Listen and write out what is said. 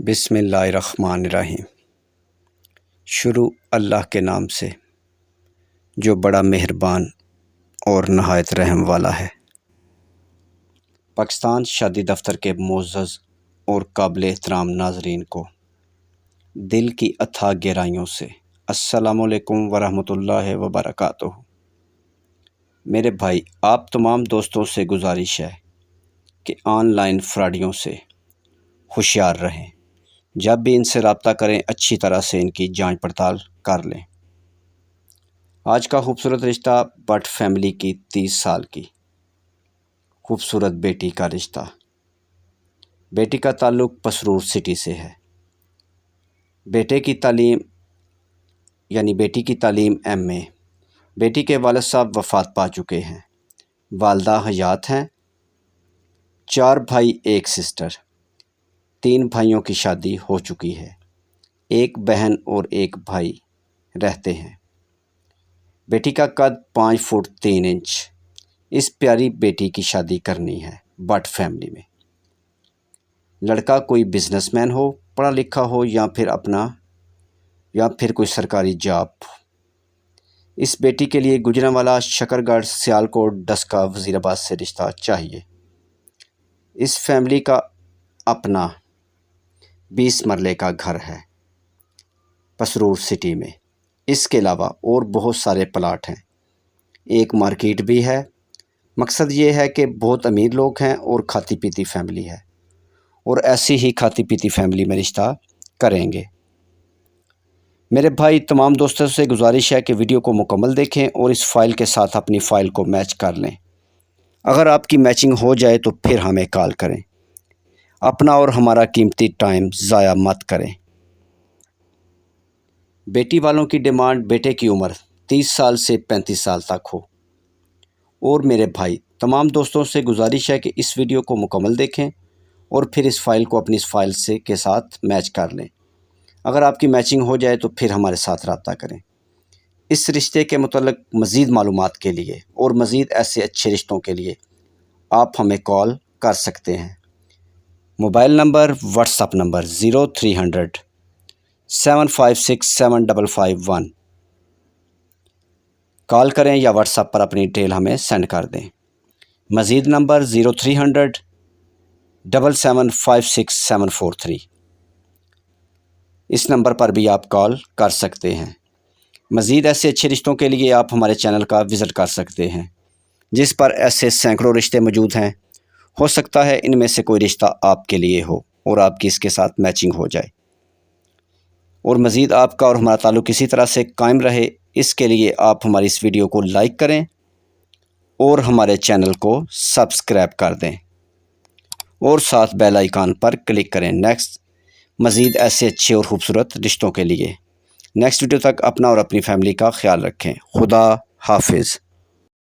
بسم اللہ الرحمن الرحیم۔ شروع اللہ کے نام سے جو بڑا مہربان اور نہایت رحم والا ہے۔ پاکستان شادی دفتر کے معزز اور قابل احترام ناظرین کو دل کی اتھاہ گہرائیوں سے السلام علیکم ورحمۃ اللہ وبرکاتہ۔ میرے بھائی، آپ تمام دوستوں سے گزارش ہے کہ آن لائن فراڈیوں سے ہوشیار رہیں۔ جب بھی ان سے رابطہ کریں اچھی طرح سے ان کی جانچ پڑتال کر لیں۔ آج کا خوبصورت رشتہ بٹ فیملی کی 30 سال کی خوبصورت بیٹی کا رشتہ۔ بیٹی کا تعلق پسرور سٹی سے ہے۔ بیٹی کی تعلیم MA۔ بیٹی کے والد صاحب وفات پا چکے ہیں۔ والدہ حیات ہیں۔ 4 بھائی 1 سسٹر۔ 3 بھائیوں کی شادی ہو چکی ہے۔ 1 بہن اور 1 بھائی رہتے ہیں۔ بیٹی کا قد 5 فٹ 3 انچ۔ اس پیاری بیٹی کی شادی کرنی ہے بٹ فیملی میں۔ لڑکا کوئی بزنس مین ہو، پڑھا لکھا ہو یا پھر کوئی سرکاری جاب۔ اس بیٹی کے لیے گجرانوالہ، شکرگڑھ، سیالکوٹ، ڈسکہ، وزیر آباد سے رشتہ چاہیے۔ اس فیملی کا اپنا 20 مرلے کا گھر ہے پسرور سٹی میں۔ اس کے علاوہ اور بہت سارے پلاٹ ہیں۔ ایک مارکیٹ بھی ہے۔ مقصد یہ ہے کہ بہت امیر لوگ ہیں اور کھاتی پیتی فیملی ہے، اور ایسی ہی کھاتی پیتی فیملی میں رشتہ کریں گے۔ میرے بھائی، تمام دوستوں سے گزارش ہے کہ ویڈیو کو مکمل دیکھیں اور اس فائل کے ساتھ اپنی فائل کو میچ کر لیں۔ اگر آپ کی میچنگ ہو جائے تو پھر ہمیں کال کریں۔ اپنا اور ہمارا قیمتی ٹائم ضائع مت کریں۔ بیٹی والوں کی ڈیمانڈ بیٹے کی عمر 30 سال سے 35 سال تک ہو۔ اور میرے بھائی، تمام دوستوں سے گزارش ہے کہ اس ویڈیو کو مکمل دیکھیں اور پھر اس فائل کو اپنی اس فائل کے ساتھ میچ کر لیں۔ اگر آپ کی میچنگ ہو جائے تو پھر ہمارے ساتھ رابطہ کریں۔ اس رشتے کے متعلق مزید معلومات کے لیے اور مزید ایسے اچھے رشتوں کے لیے آپ ہمیں کال کر سکتے ہیں۔ Mobile number, what's app number 0300 756 7551۔ کال کریں یا واٹس ایپ پر اپنی ڈیٹیل ہمیں سینڈ کر دیں۔ مزید نمبر 0300 7756 743۔ اس نمبر پر بھی آپ کال کر سکتے ہیں۔ مزید ایسے اچھے رشتوں کے لیے آپ ہمارے چینل کا وزٹ کر سکتے ہیں، جس پر ایسے سینکڑوں رشتے موجود ہیں۔ ہو سکتا ہے ان میں سے کوئی رشتہ آپ کے لیے ہو اور آپ کی اس کے ساتھ میچنگ ہو جائے، اور مزید آپ کا اور ہمارا تعلق اسی طرح سے قائم رہے۔ اس کے لیے آپ ہماری اس ویڈیو کو لائک کریں اور ہمارے چینل کو سبسکرائب کر دیں، اور ساتھ بیل آئیکن پر کلک کریں مزید ایسے اچھے اور خوبصورت رشتوں کے لیے۔ نیکسٹ ویڈیو تک اپنا اور اپنی فیملی کا خیال رکھیں۔ خدا حافظ۔